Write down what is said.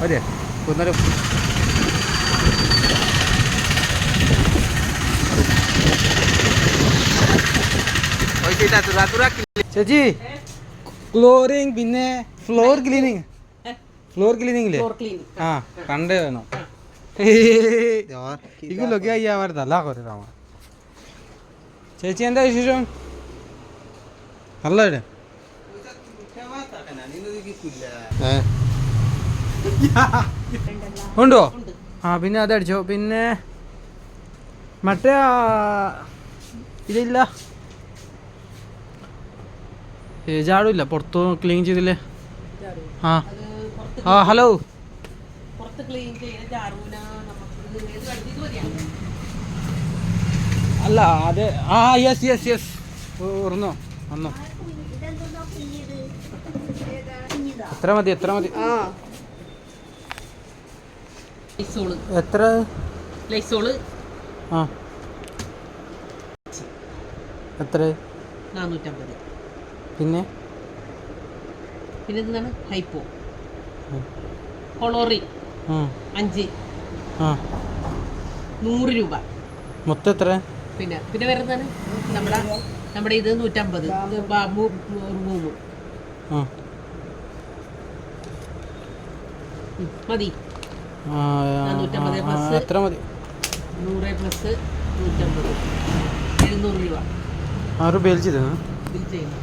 അതെ ഒന്നരം ചേച്ചി ക്ലോറിങ് പിന്നെ ഫ്ലോർ ക്ലീനിങ് ഇല്ലേ ആ കണ്ടേ വേണം ഇগুলো কি আইয়া আমার দালা করে আমার ചേച്ചി എന്താ വിശേഷം നല്ല ഉണ്ടോ ആ പിന്നെ അതടിച്ചോ പിന്നെ മറ്റേ ഇതില്ല ജാടുമില്ല പുറത്ത് ക്ലീൻ ചെയ്തില്ലേ ആ ആ ഹലോ അല്ല അത് ആ യെസ് യെസ് യെസ് ഓർന്നോ വന്നോ എത്ര മതി എത്ര ആ എത്ര 450 പിന്നെ എന്താണ് ഹൈപ്പോ കൊളോറി 5 100 രൂപ മൊത്തം എത്ര പിന്നെ വരുന്നതാണ് നമ്മുടെ ഇത് 150 ബാബു റൂമ് മതി 450 എത്ര മതി 100 പ്ലസ് 150 700 രൂപ ആറ് ബിൽ ചെയ്തു ബിൽ ചെയ്യുന്നു